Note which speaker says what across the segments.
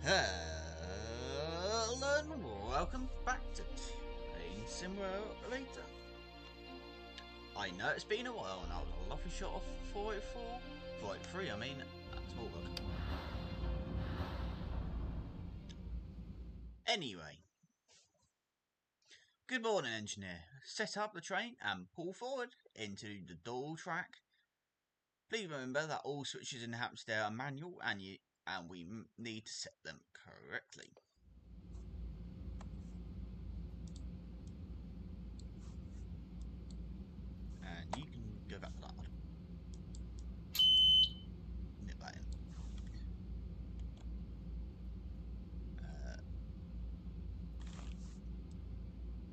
Speaker 1: Hello and welcome back to Train Simulator. I know it's been a while and I was a lovely shot off 484, 483 I mean, that's small book. Anyway, good morning engineer. Set up the train and pull forward into the dual track. Please remember that all switches in Hampstead are manual and we need to set them correctly. And you can go back to that one. Nip that in.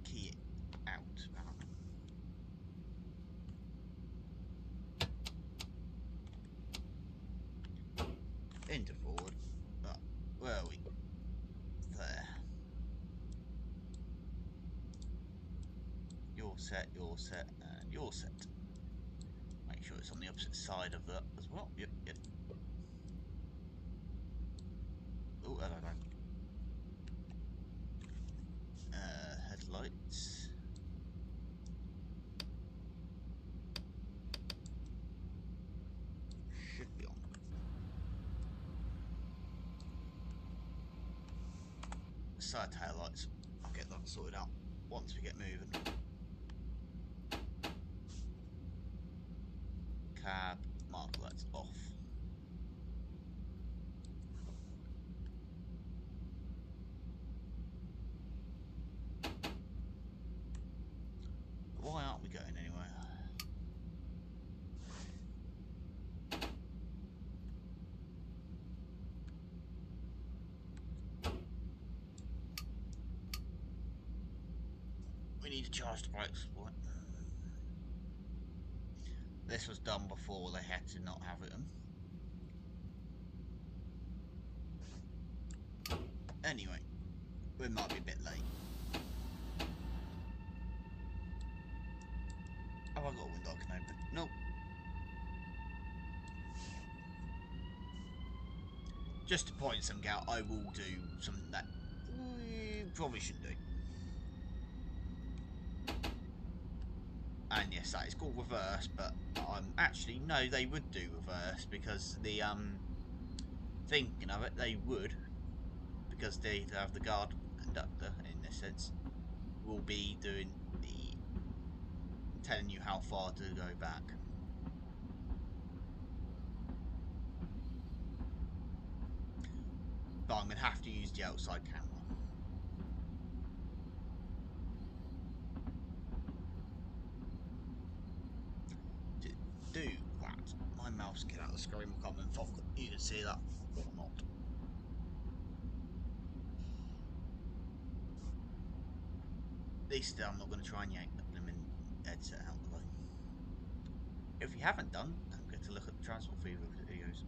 Speaker 1: Key it out. Into forward. Where are we? There. You're set, and you're set. Make sure it's on the opposite side of that as well. Yep. Oh, hello. Headlights. Should be on. Side tail lights. I'll get that sorted out once we get moving. Cab, marker lights off. Why aren't we going anywhere? We need to charge the brakes for it. This was done before they had to not have it in. Anyway, we might be a bit late. Have I got a window I can open? Nope. Just to point something out, I will do something that we probably shouldn't do. And yes, that is called reverse, but actually, no, they would do reverse because the, thinking of it, they would, because they have the guard conductor, in this sense, will be doing telling you how far to go back. But I'm going to have to use the outside camera. To do that, my mouse get out of the screen. I can't remember if you can see that or not. At least I'm not going to try and yank the blimmin' headset out of the way. If you haven't done, don't forget to look at the Transport Fever videos.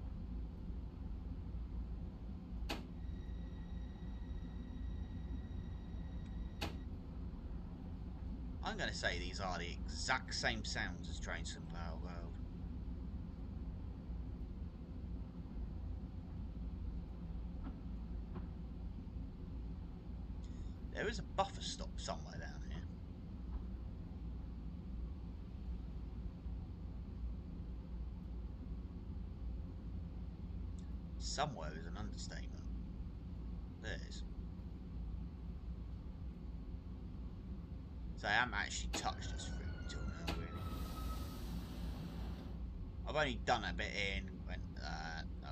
Speaker 1: I'm going to say these are the exact same sounds as Train Simulator World. There is a buffer stop somewhere down here. Somewhere is an understatement. There is. So I haven't actually touched this fruit until now, really. I've only done a bit in, went, no.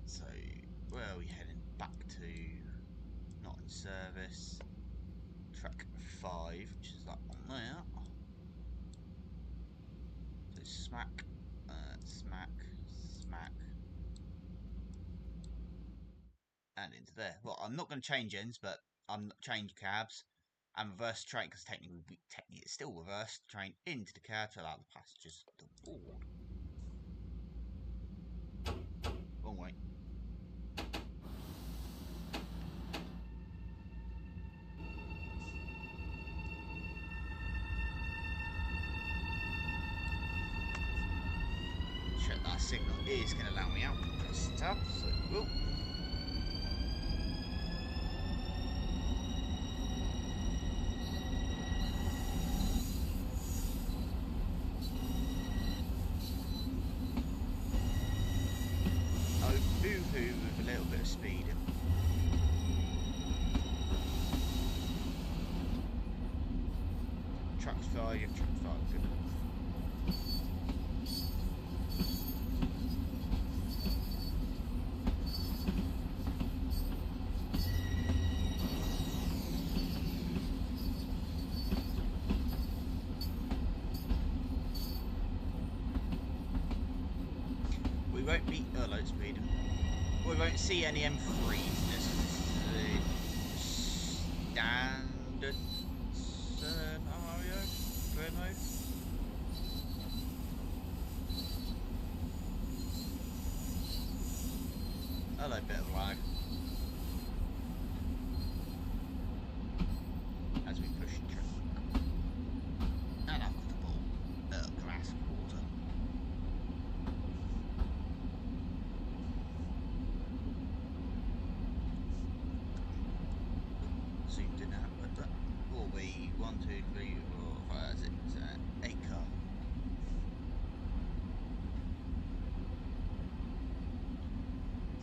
Speaker 1: So, where are we heading? Back to, not in service, track 5, which is that one there. So smack, smack, and into there. Well, I'm not going to change ends, but I'm not change cabs and reverse train because technically it's still reverse train into the cab to allow the passengers to board. Wrong way. that signal is going to allow me out. Press tab, so whoop. Oh, boo-hoo with a little bit of speed. Truck's fire, truck's fire, good. We won't be load speed. We won't see any M3s. This is the standard scenario, career mode. Hello, bit of lag. As we push the truck. And I've got the ball. Glass water. Zoomed in out, but that will be 1, 2, 3, 4, 5, 6, 8 car.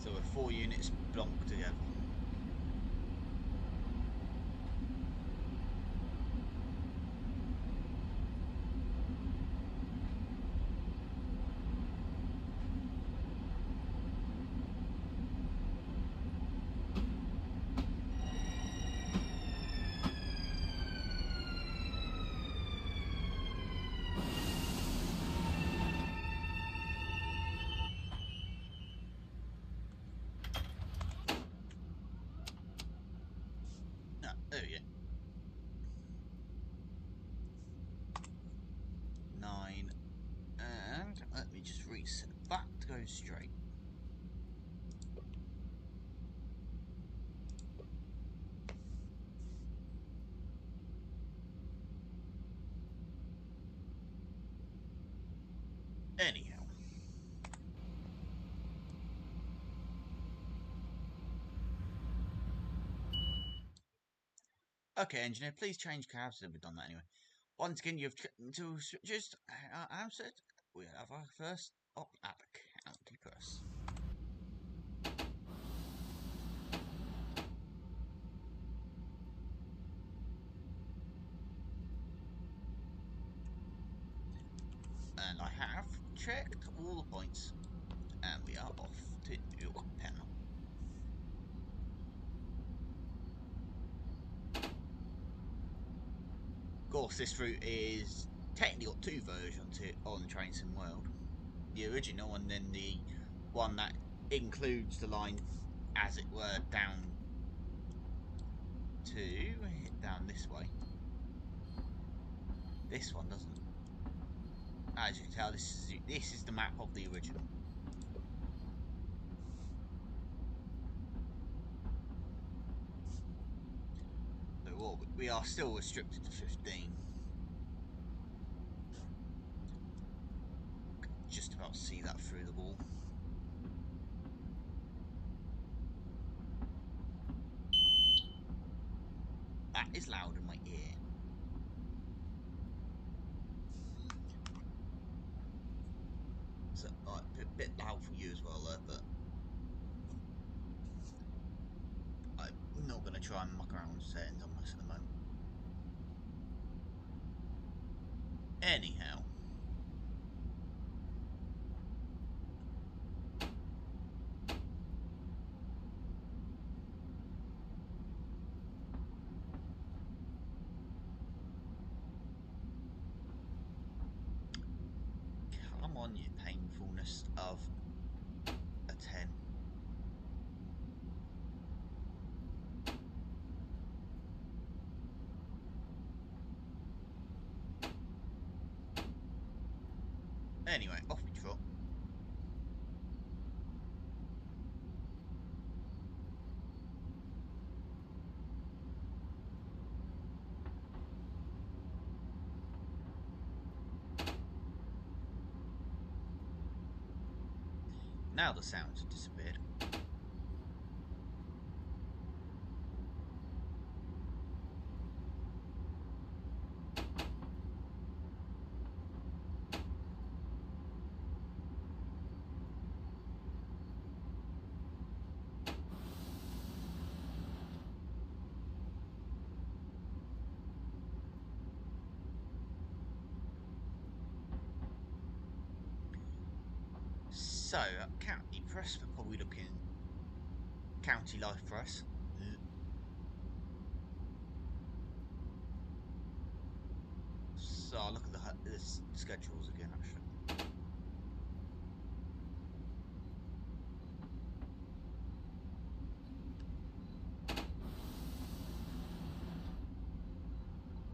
Speaker 1: So we're 4 units blonked together. There we go. 9, and let me just reset that to go straight. Anyhow. Okay, engineer, please change cabs. We've done that anyway. Once again, you've to just answered. We have our first up at the county press. And I have checked all the points, and we are off to New York panel. Of course, this route is technically got 2 versions on Train Sim World. The original and then the one that includes the line, as it were, down this way. This one doesn't. As you can tell, this is the map of the original. So we are still restricted to 15. Just about see that through the wall. That is loud in my ear. So a bit loud for you as well there, but I'm not going to try and muck around with settings on this at the moment. Anyhow. Come on, you painfulness of a 10. Anyway, off we trot. Now the sounds have disappeared. So, County Press, we're probably looking County Life Press. So I'll look at the schedules again, actually.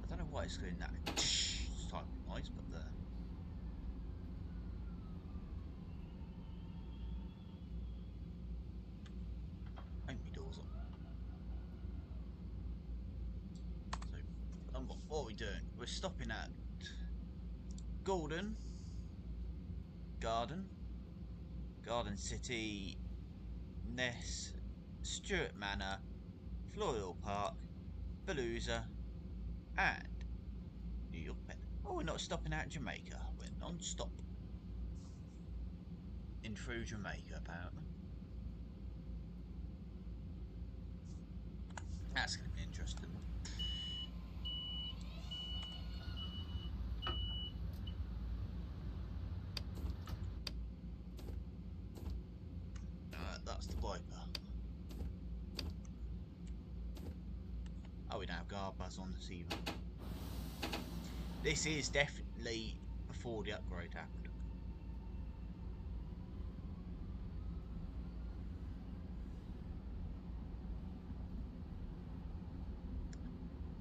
Speaker 1: I don't know why it's doing that type of noise, but the only doors up. So, what are we doing? We're stopping at Garden City, Ness, Stuart Manor, Floral Park, Palooza, and New York Met. Oh, we're not stopping at Jamaica. We're non-stop in through Jamaica, apparently. That's going to be interesting. That's the Viper. Oh, we don't have guard buzz on this either. This is definitely before the upgrade happened.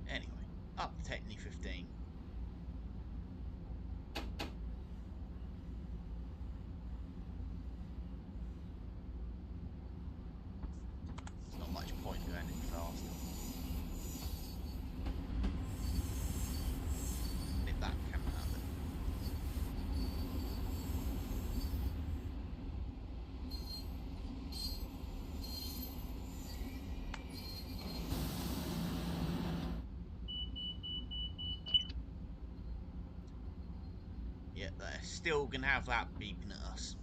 Speaker 1: Anyway, up to Techni 15. There's not much point going any faster. Nip that camera out there. Yeah, they're still going to have that beeping at us.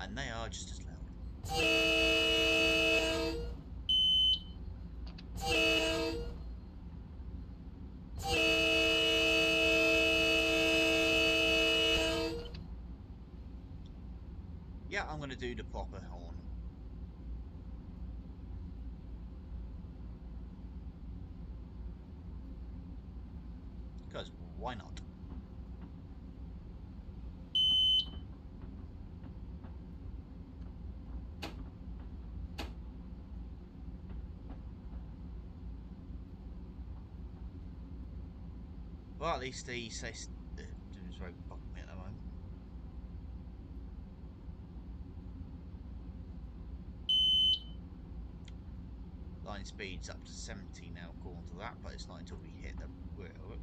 Speaker 1: And they are just as loud. Yeah, I'm going to do the proper horn. Because why not? Well, at least the says it's very bugging me at the moment. Line speed's up to 70 now, according to that, but it's not until we hit the wheel.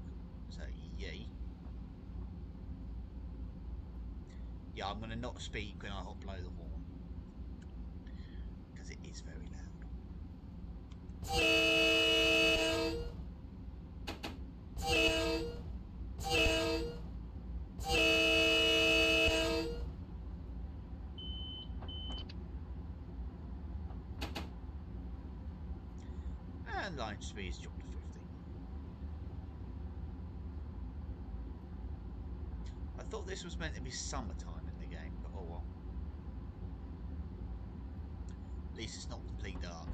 Speaker 1: So, yay. Yeah, I'm going to not speak when I blow the horn. Because it is very loud. And line speed's dropped to 50. I thought this was meant to be summertime in the game, but oh well. At least it's not completely dark.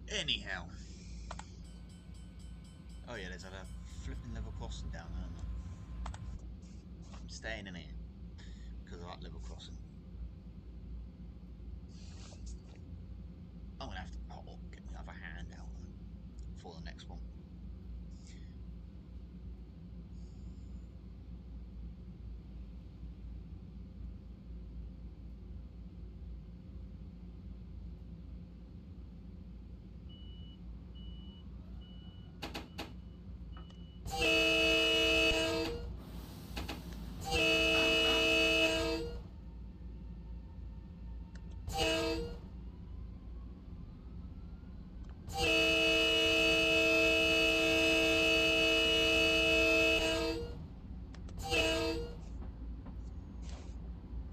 Speaker 1: Anyhow. Oh yeah, there's a flipping level crossing down there, isn't there? I'm staying in here because I like level crossing. I'm gonna have to get the other hand out for the next one.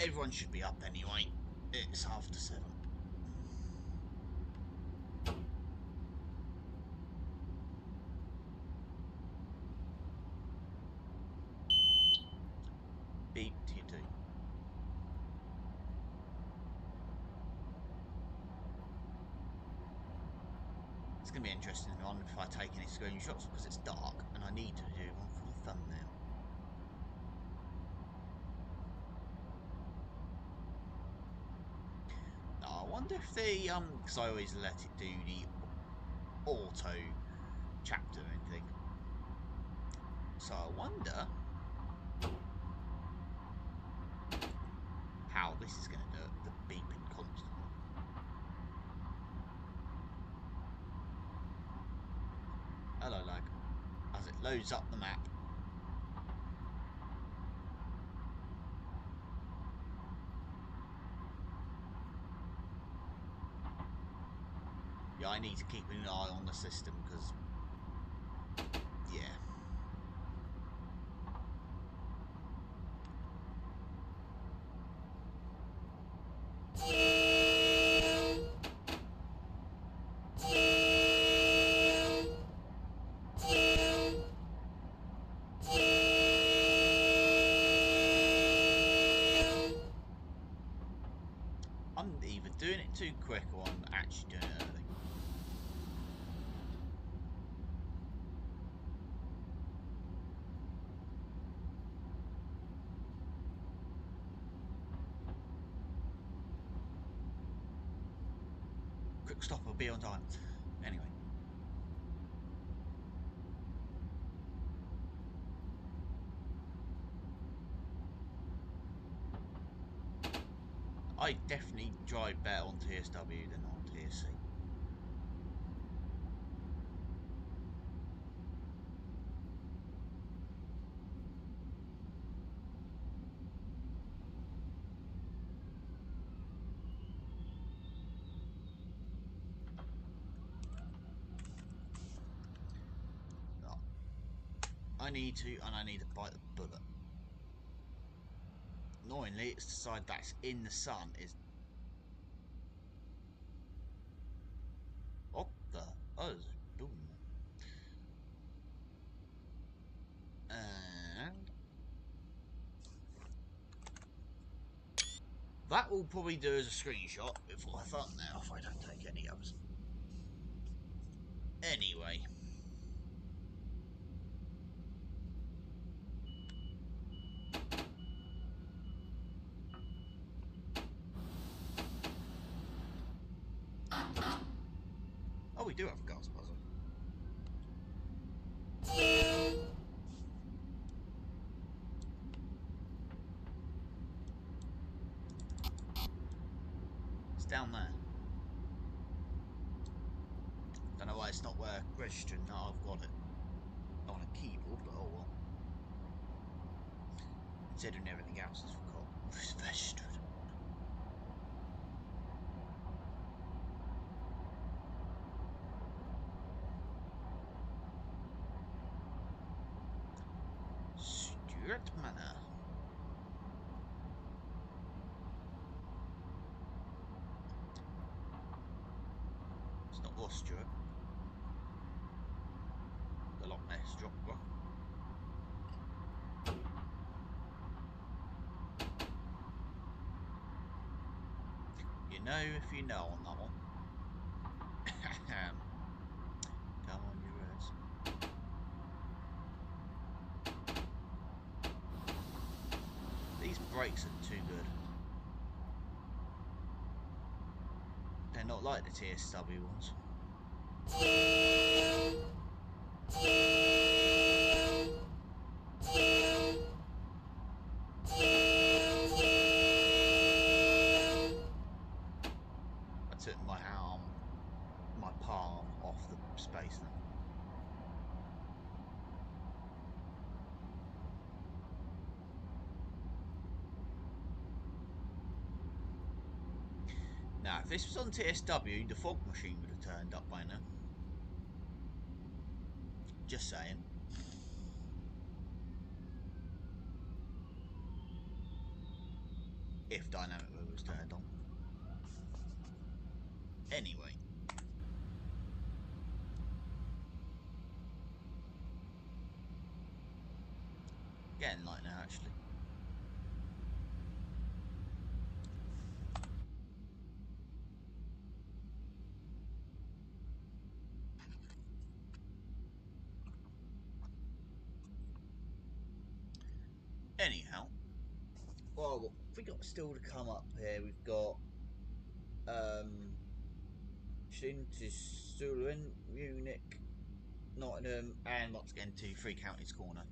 Speaker 1: Everyone should be up anyway. It's after 7. Beat you do. It's going to be interesting on if I take any screenshots because it's dark and I need to do one for the thumbnail. I wonder if they because I always let it do the auto chapter and thing. So I wonder how this is going to do it, the beeping constantly. Hello lag. As it loads up the map. Yeah, I need to keep an eye on the system because, yeah. I'm either doing it too quick or I'm actually doing it early. Quick stop, I'll be on time. Anyway. I definitely drive better on TSW than on TSC. I need to, and I need to bite the bullet. Annoyingly, it's the side that's in the sun is... What the... Oh, there's a building there. And... that will probably do as a screenshot before I thumbnail if I don't take any others. Anyway. Oh, we do have a gas puzzle. It's down there. Don't know why it's not registering that I've got it on a keyboard, but oh well. Considering everything else is forgotten. It's registered. Stuart Manor. It's not Ross Stewart. A lot less drop block. You know if you know on that one. these brakes are too good. They're not like the TSW ones. I took my palm off the space then. Now, if this was on TSW, the fog machine would have turned up by now. Just saying. If dynamic mode was turned on. Anyway. Getting light now, actually. Anyhow, well, what we got still to come up here? We've got Shintisuluin, Munich, Nottingham, and once again to Three Counties Corner.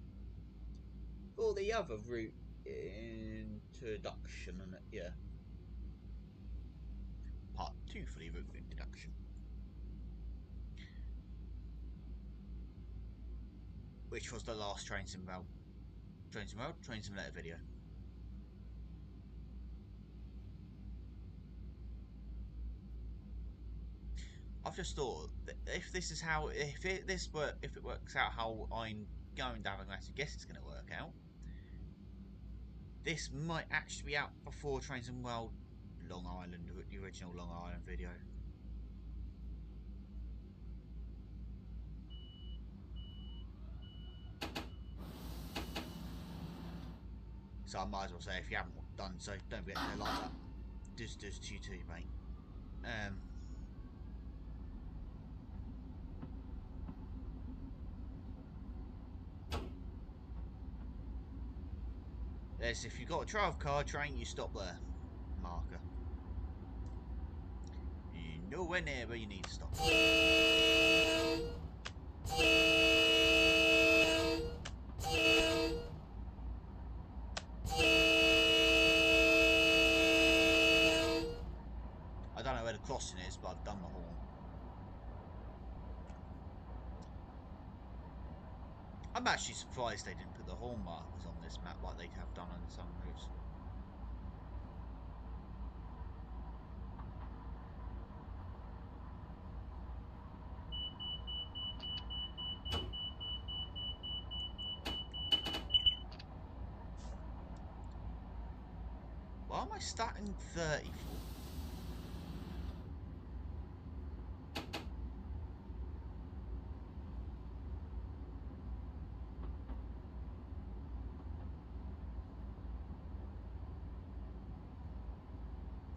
Speaker 1: For the other route introduction, and yeah, part 2 for the route introduction. Which was the last Train Simulator video. I've just thought that if this is how, if it works out how I'm going to have a guess it's going to work out, this might actually be out before Trains and World Long Island, the original Long Island video. So I might as well say, if you haven't done so, don't forget to like that. Does to you too, mate. There's, if you've got a trial car train, you stop there. Marker. You know whenever you need to stop. I don't know where the crossing is, but I've done the horn. I'm actually surprised they didn't put the horn markers on this map like they have done on some routes. Why am I starting 30 for?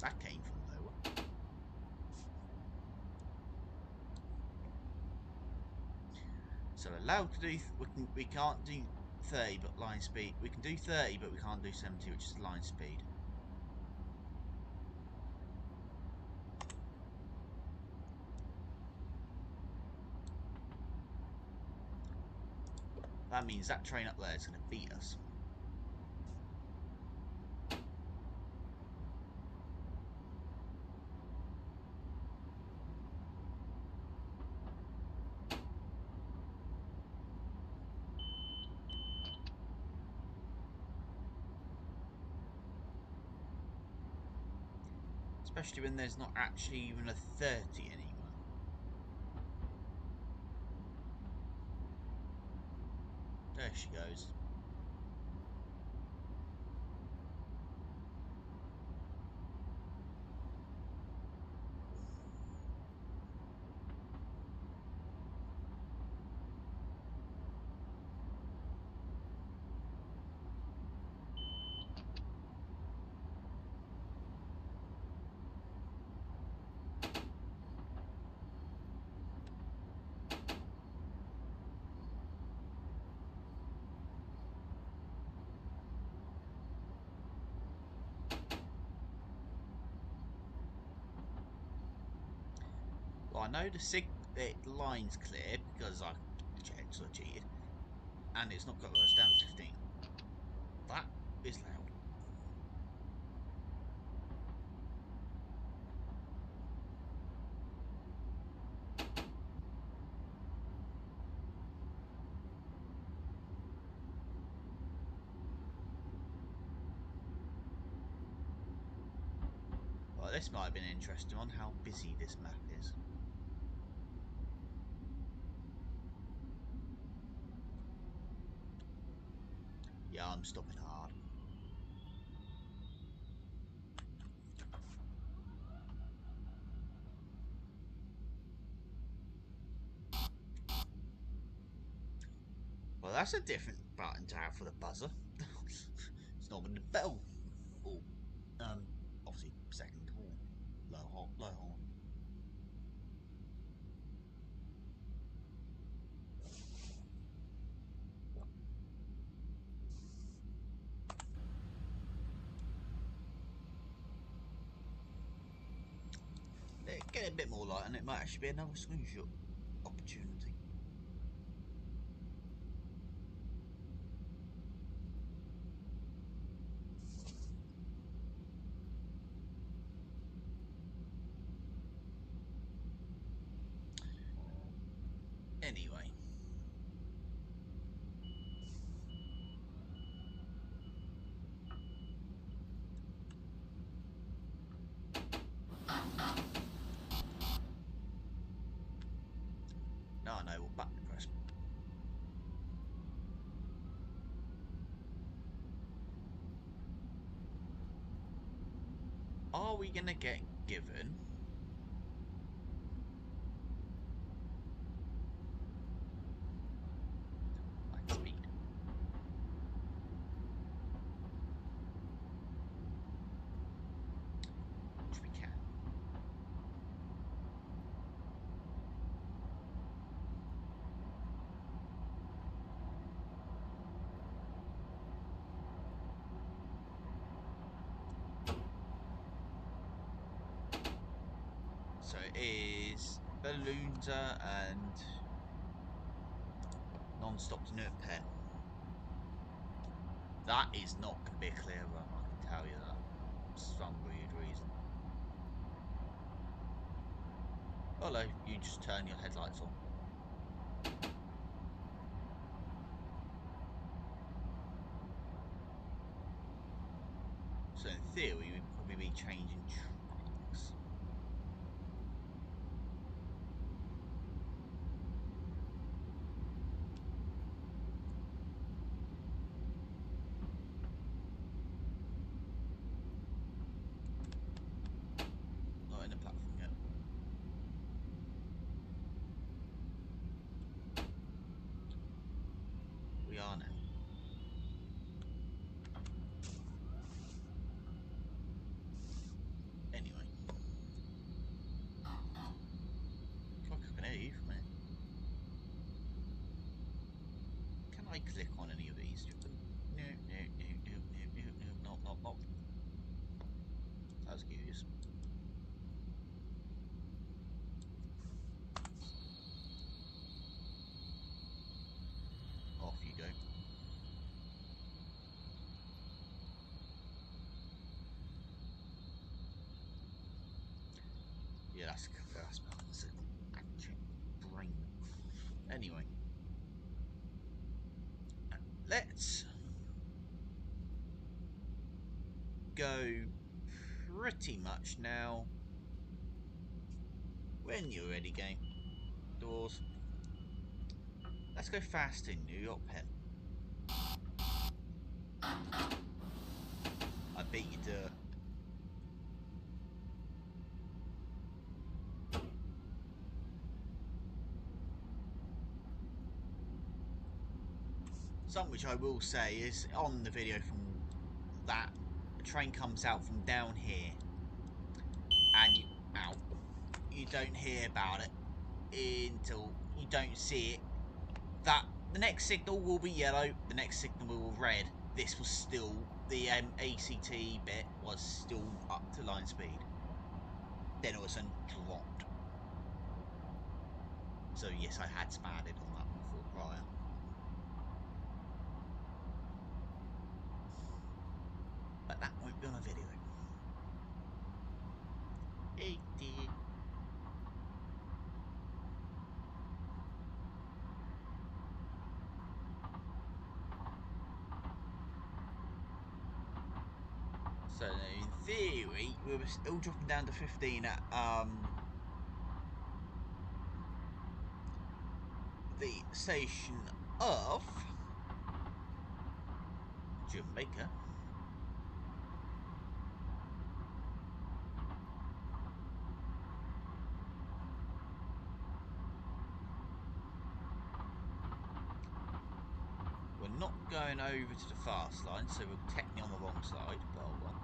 Speaker 1: That came from nowhere. So allowed to do, we can't do 30 but line speed. We can do 30 but we can't do 70, which is line speed. That means that train up there is going to beat us. Especially when there's not actually even a 30 anymore. There she goes. I know the line's clear because I checked, so I cheated, and it's not got us down to 15. That is loud. Well, this might have been interesting on how busy this map is. Yeah, I'm stopping hard. Well, that's a different button to have for the buzzer. It's not with the bell. Oh, obviously second horn, low horn. Get a bit more light, and it might actually be another screenshot opportunity. Anyway. Now I know what button to press. Are we going to get given light speed? Which we can. So it is Balloonza and non-stop to Newark Pen. That is not going to be a clear run, I can tell you that. For some weird reason. Hello, you just turn your headlights on. So in theory, we'd probably be changing tracks. Not in the platform yet. We are now. Anyway. Fuck, I can hear you from here. Can I click on any of these? No, not. That was curious. Off you go. Yeah, that's a brain. Anyway, let's go pretty much now. When you're ready, game. Doors. Let's go fast in New York Pen. I beat you to it. Something which I will say is on the video from that a train comes out from down here and you don't hear about it until you don't see it. That the next signal will be yellow, the next signal will be red. This was still the ACT bit was still up to line speed. Then all of a sudden dropped. So yes, I had spadded on that before prior. But that won't be on a video. It did. So in theory, we were still dropping down to 15 at the station of Jamaica. We're not going over to the fast line, so we're technically on the wrong side, but hold on.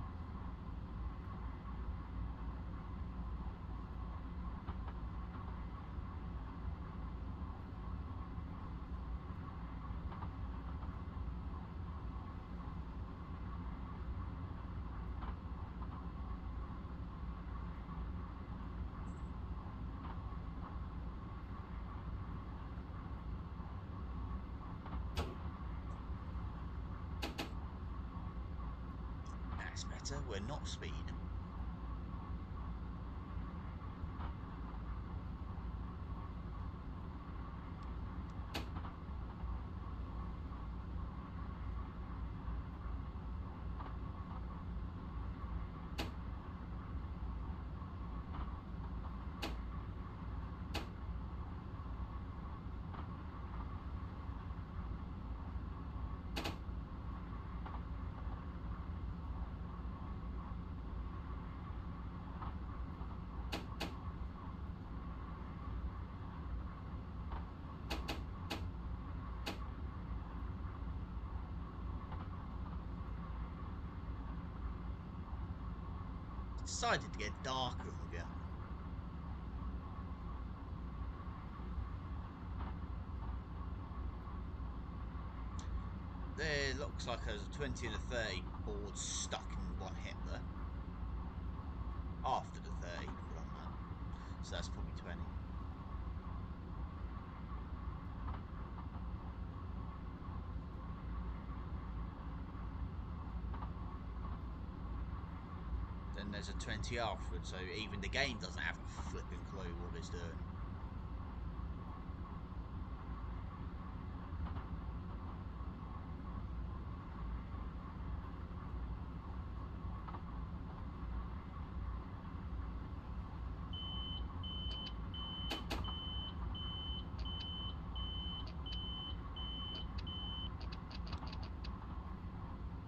Speaker 1: That's better, we're not speeding. Decided to get darker with you. There looks like there's a 20 and a 30 board stuck in one hit there. After the 30, put on that. So that's probably 20. Then there's a 20 afterwards, so even the game doesn't have a flipping clue what it's doing.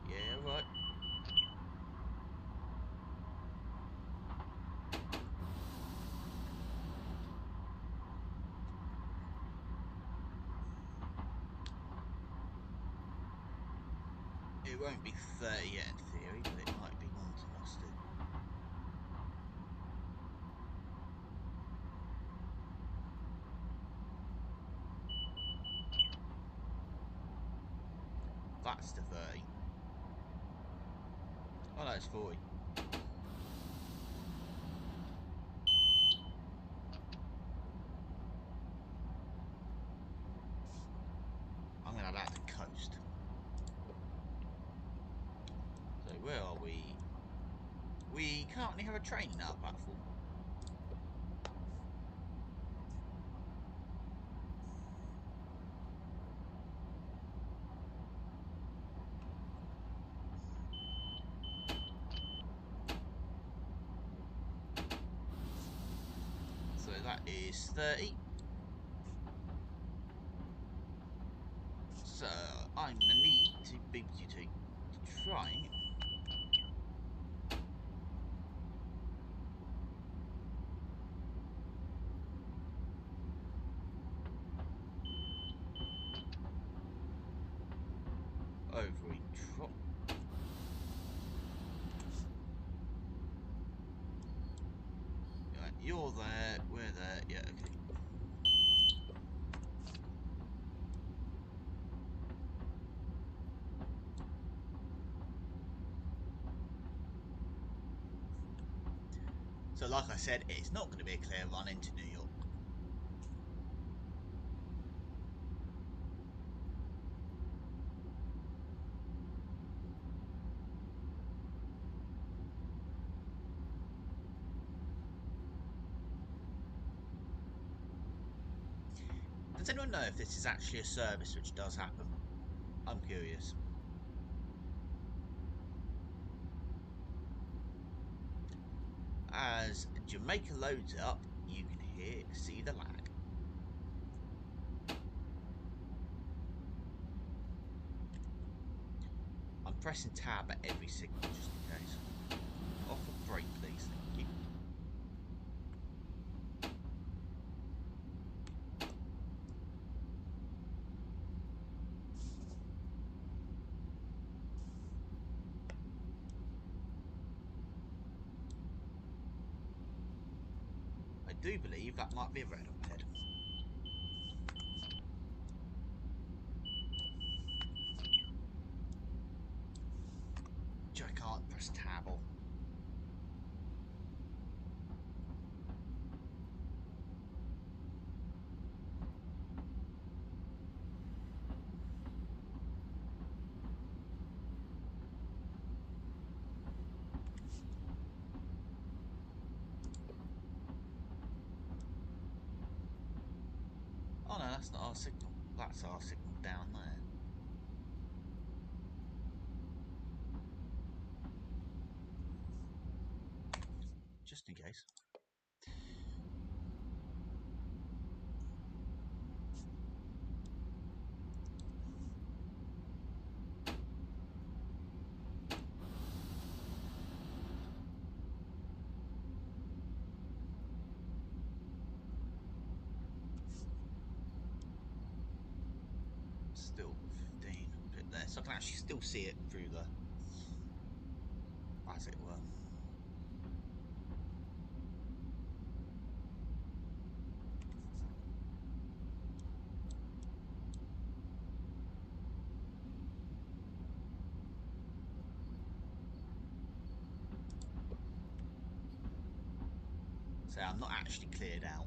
Speaker 1: Yeah, right. It won't be 30 yet in theory, but it might be wanting us to. That's the 30. Oh no, it's 40. I'm going to allow the coast. So where are we? We currently have a train in our platform. So that is 30. So I'm going to need to be able to try and over a drop. Right, you're there, we're there, yeah, okay. So like I said, it's not going to be a clear run into New York. Does anyone know if this is actually a service which does happen? I'm curious. As Jamaica loads up, you can see the lag. I'm pressing tab at every signal just in case. Off a break, please, thank you. I do believe that might be a red up ahead. I can't press tab on. Oh no, that's not our signal. That's our signal down there. Just in case. Still 15 bit there, so I can actually still see it through the, as it were. So I'm not actually cleared out.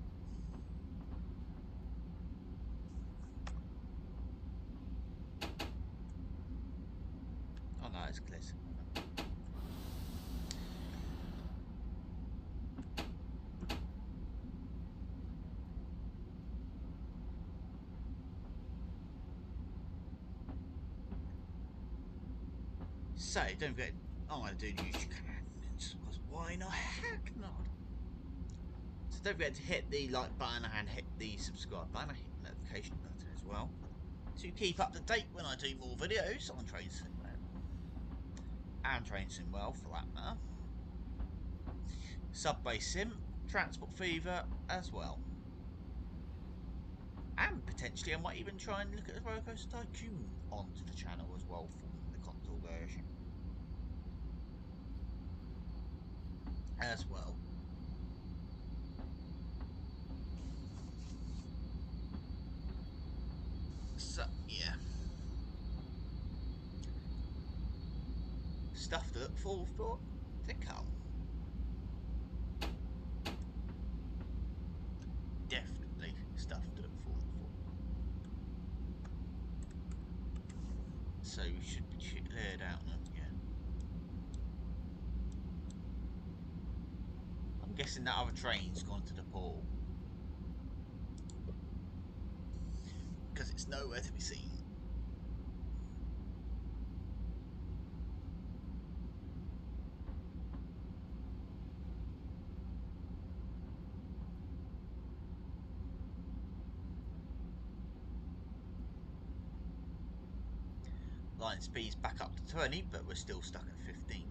Speaker 1: Oh no, it's clear. So don't forget, I'm going to do the YouTube because why not? Heck not. So don't forget to hit the like button and hit the subscribe button and hit the notification button as well to keep up to date when I do more videos on Train Sim and Train Sim World for that matter. Subway Sim, Transport Fever as well. And potentially I might even try and look at the Roller Coaster Tycoon onto the channel as well from the console version. As well. So, yeah. Stuff to look forward for to come. Definitely stuff to look forward for. So we should be cleared out now, yeah. I'm guessing that other train's gone to the portal. Because it's nowhere to be seen. Line speed's back up to 20, but we're still stuck at 15.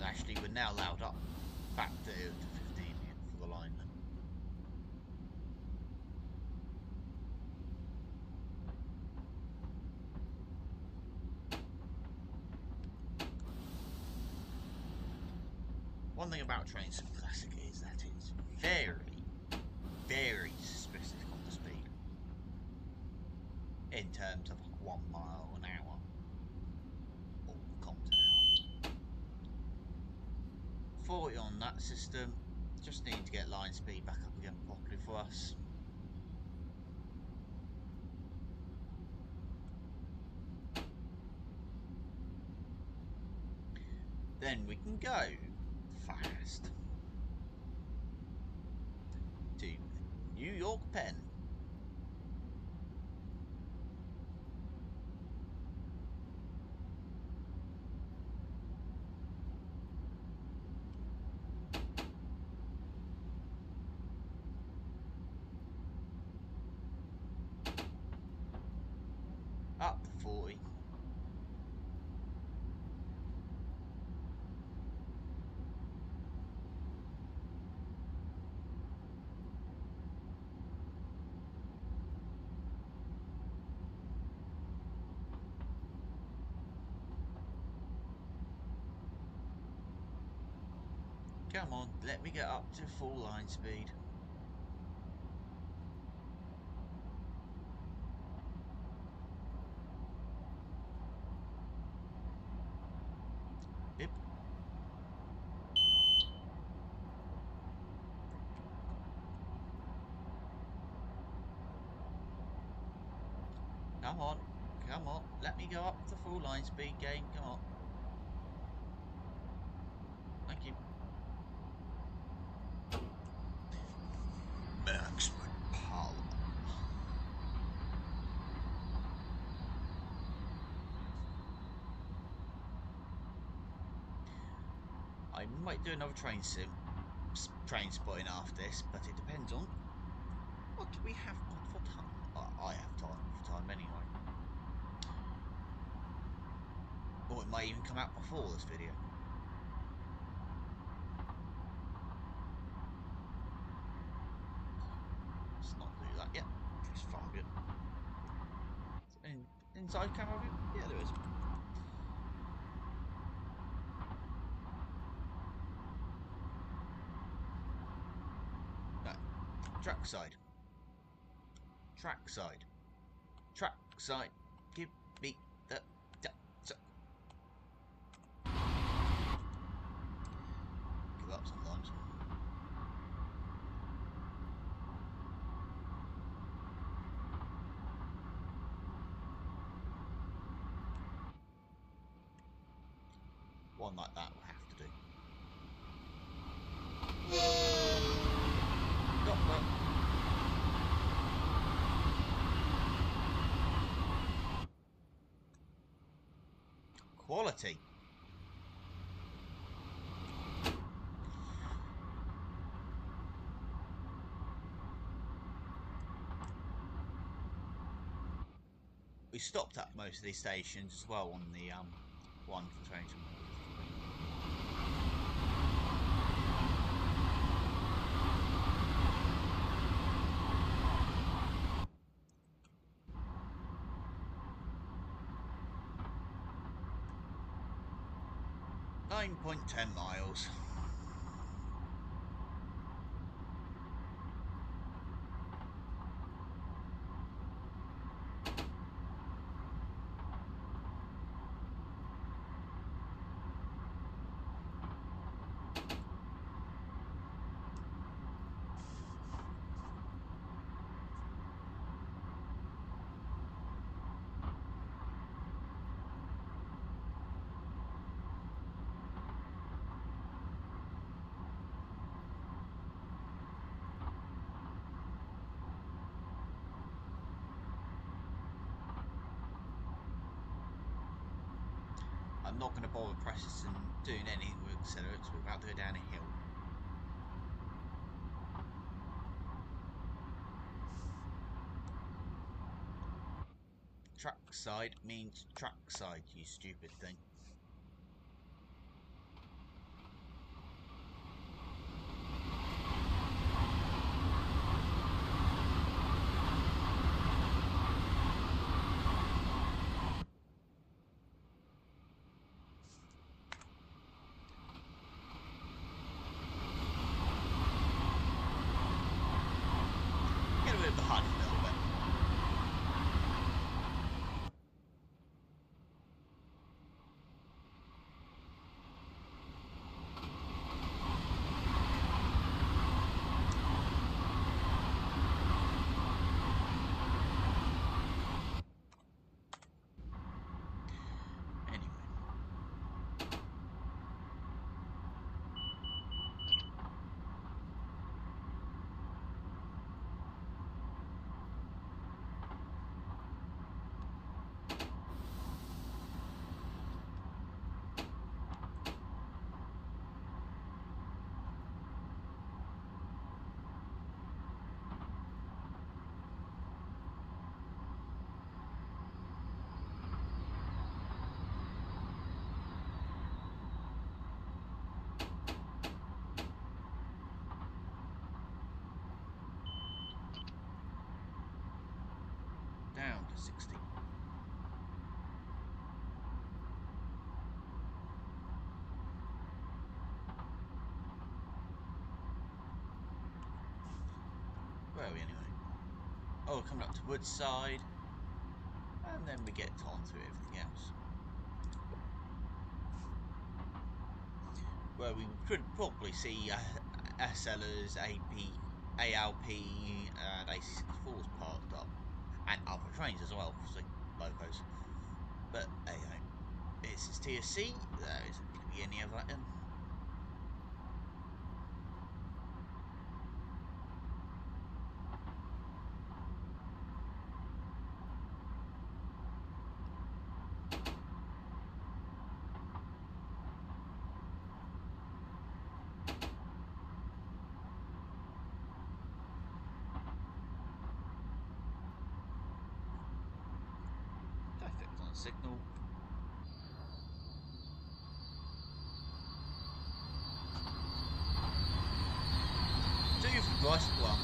Speaker 1: Actually, we're now allowed up back to 15 for the line then. One thing about Train Sim Classic is that it's very, very specific on the speed in terms of 1 mile an hour or kilometres an hour. 40 on that system. Just need to get line speed back up again properly for us. Then we can go fast to New York Penn. Up to 40. Come on, let me get up to full line speed. Bip. Come on, come on, let me go up to full line speed, game, come on. Thank you. Maximum power. I might do another train spotting after this, but it depends on what do we have got for time. I have time for time anyway. Or it might even come out before this video. Let's not do that yet. Just find it. Inside camera view? Yeah, there is. Right. Trackside. Trackside. Trackside. Give me the... Give up sometimes. One like that will have to do. Stop. Quality. We stopped at most of these stations as well on the one for trains. 9.10 miles. I'm not going to bother pressing doing anything with accelerates. We're about to go down a hill. Trackside means trackside, you stupid thing. Where are we anyway? Oh, we're coming up to Woodside. And then we get on through everything else. Where we could probably see SLers, ALP, and AC64s parked up. And other trains as well, so locos. But there you go. This is TSC. There isn't going to be any of that in. Perfect on signal. Do you for price? Well.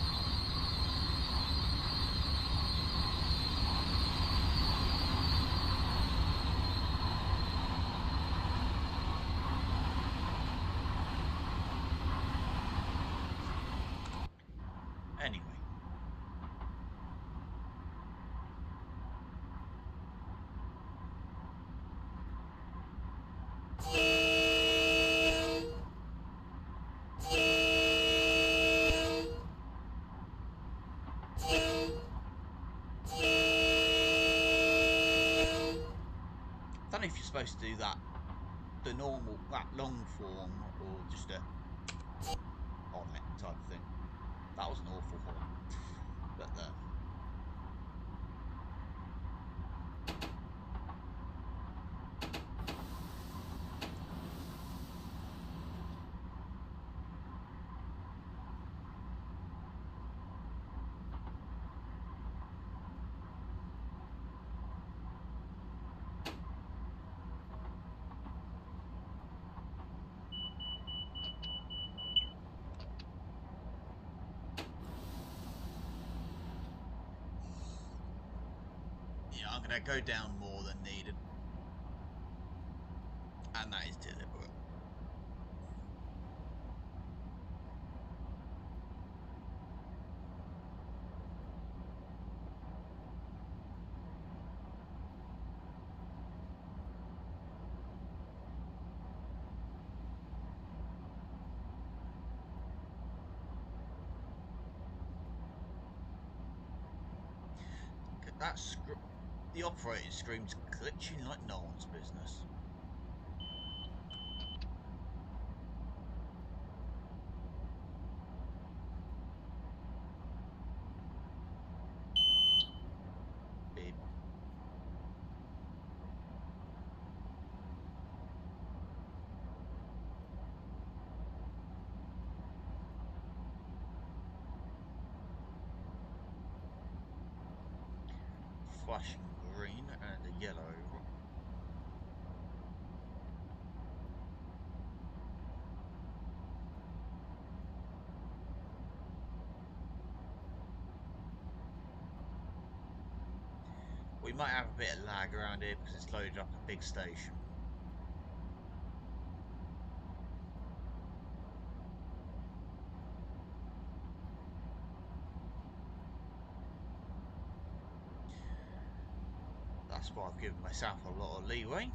Speaker 1: Anyway. I don't know if you're supposed to do that, the normal, that long form, or just a on it type of thing. That was an awful horn. But yeah, I'm going to go down more than needed. And that is deliberate. That's the operating scream's glitching like no one's business. Beep. Flashing green and a yellow. We might have a bit of lag around here because it's loaded up a big station. That's why I've given myself a lot of leeway.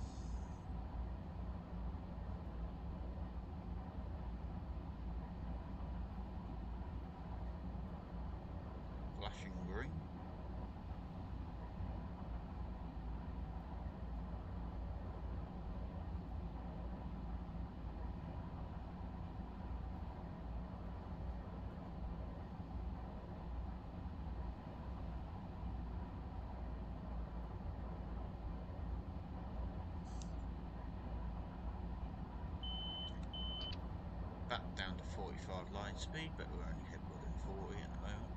Speaker 1: Flashing green. Back down to 45 line speed, but we're only heading 40 at the moment.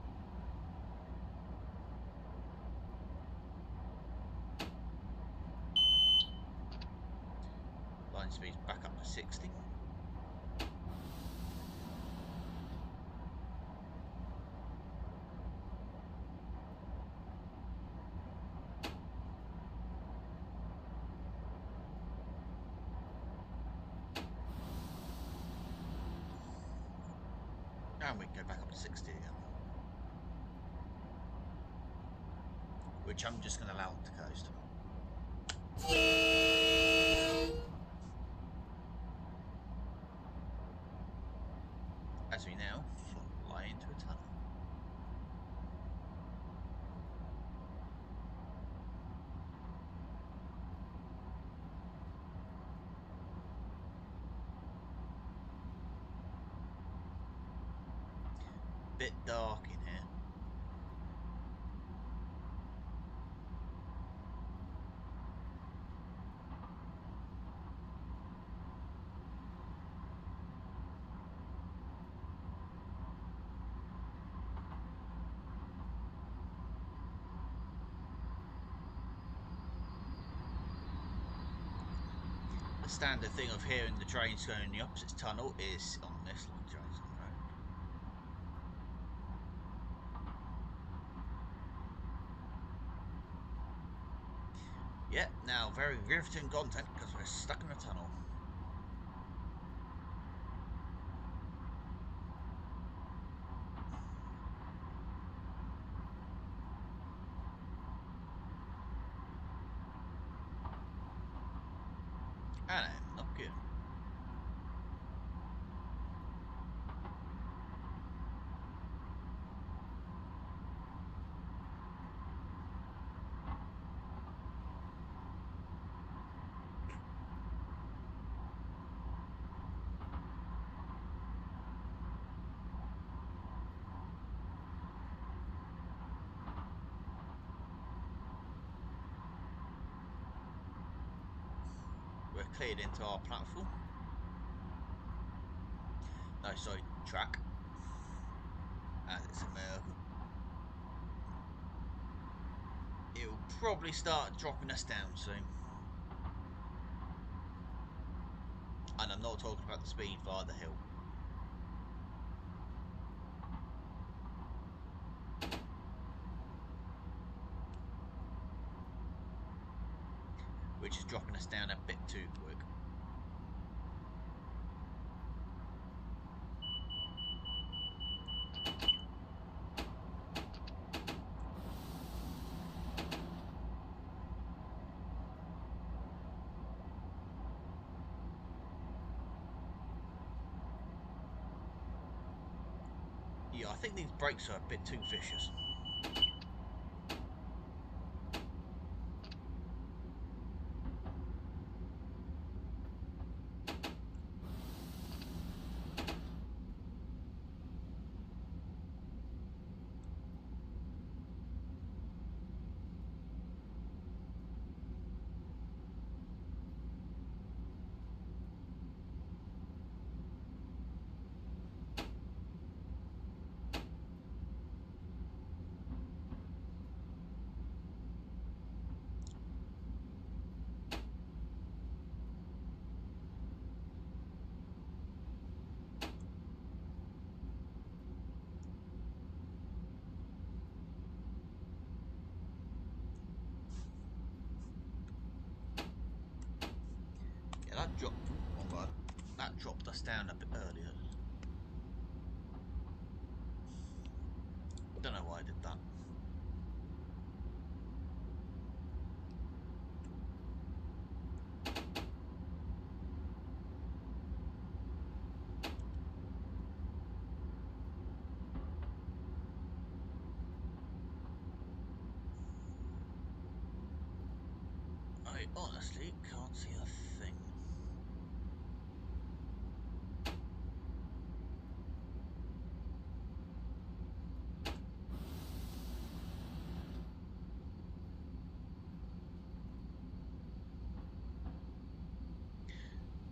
Speaker 1: Line speed's back up to 60. And we can go back up to 60 again. which I'm just going to allow to coast. As we now fly into a tunnel. Bit dark in here. The standard thing of hearing the trains going in the opposite tunnel is on this line, trains on the road. Yep, now very riveting content because we're stuck in a tunnel. And I'm not good. We're cleared into our platform. No, sorry, track. As it's American. It'll probably start dropping us down soon. And I'm not talking about the speed via the hill. Which is dropping us down a bit too quick. Yeah, I think these brakes are a bit too vicious. That dropped us down a bit earlier. Don't know why I did that. I honestly can't see a thing.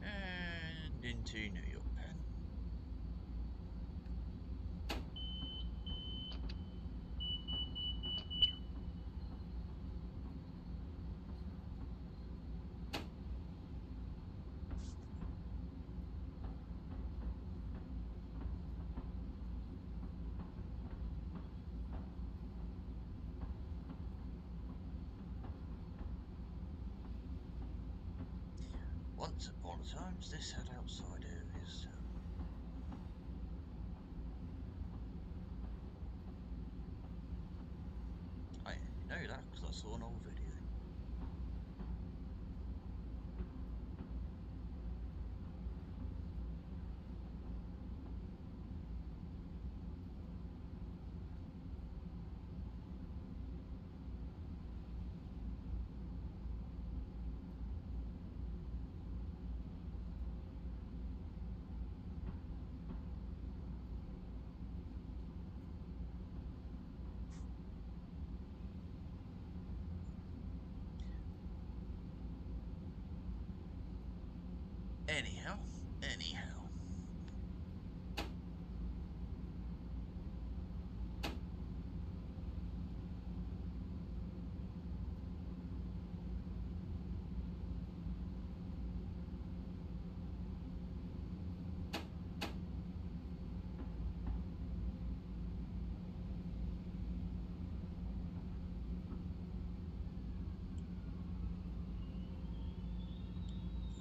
Speaker 1: And into New York Penn. Once upon a time, this had outside areas. I know that because I saw saw an old video. Anyhow.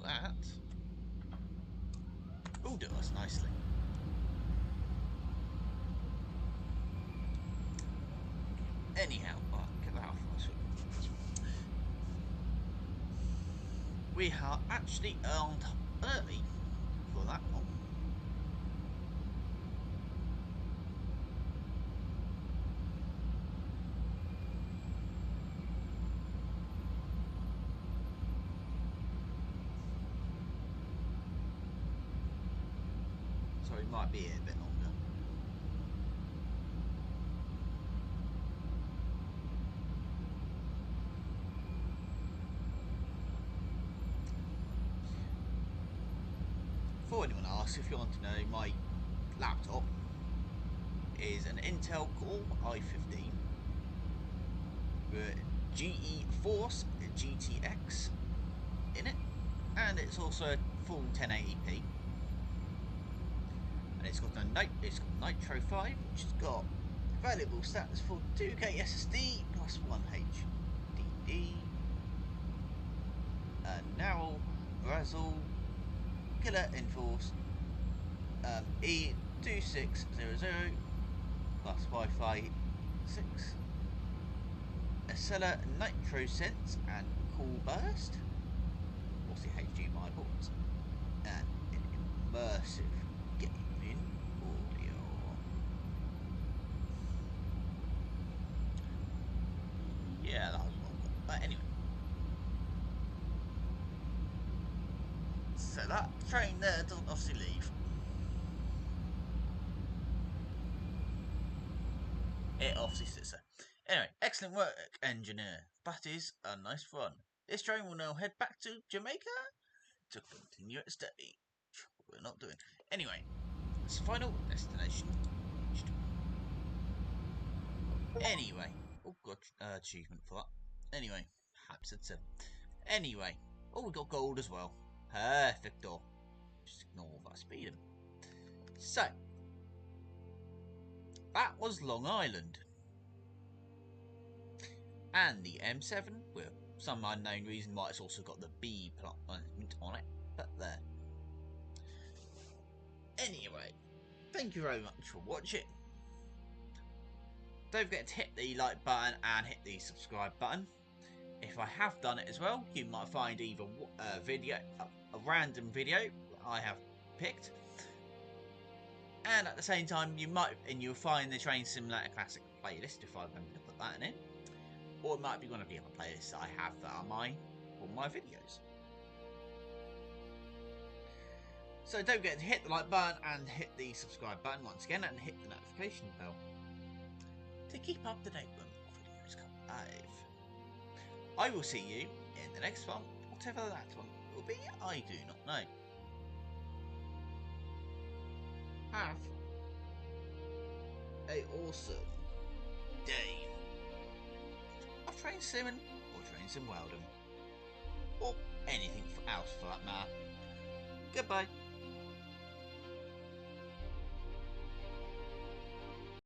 Speaker 1: That will do us nicely. Anyhow, get that off my swing. We are actually early for that one. So it might be a bit longer. Before anyone asks, if you want to know, my laptop is an Intel Core i15 with GeForce GTX in it, and it's also a full 1080p. And it's got Nitro 5, which has got available stats for 2K SSD plus 1 HDD, a narrow Brazil Killer Enforce E2600 plus Wi-Fi 6, a Stellar Nitro Sense and Cool Burst, what's the HDMI ports, and an immersive gaming audio. Yeah, that was one. But anyway. So that train there doesn't obviously leave. It obviously sits there. Anyway, excellent work, engineer. That is a nice fun. This train will now head back to Jamaica to continue its day. We're not doing. Anyway, it's final destination. Anyway, oh god, achievement for that. Anyway, Hampstead 7. Anyway, oh, we got gold as well. Perfecto. Just ignore all that speed. So, that was Long Island. And the M7, with some unknown reason why it's also got the B plot on it, but there. Anyway, thank you very much for watching. Don't forget to hit the like button and hit the subscribe button. If I have done it as well, you might find either a random video I have picked, and at the same time you'll find the Train Simulator Classic playlist if I remember to put that in, or it might be one of the other playlists that I have that are all my videos. So don't forget to hit the like button and hit the subscribe button once again, and hit the notification bell to keep up to date when more videos come live. I will see you in the next one, whatever that one will be, I do not know. Have a awesome day of Train Simming or Train Sim Weldon, or anything else for that matter. Goodbye.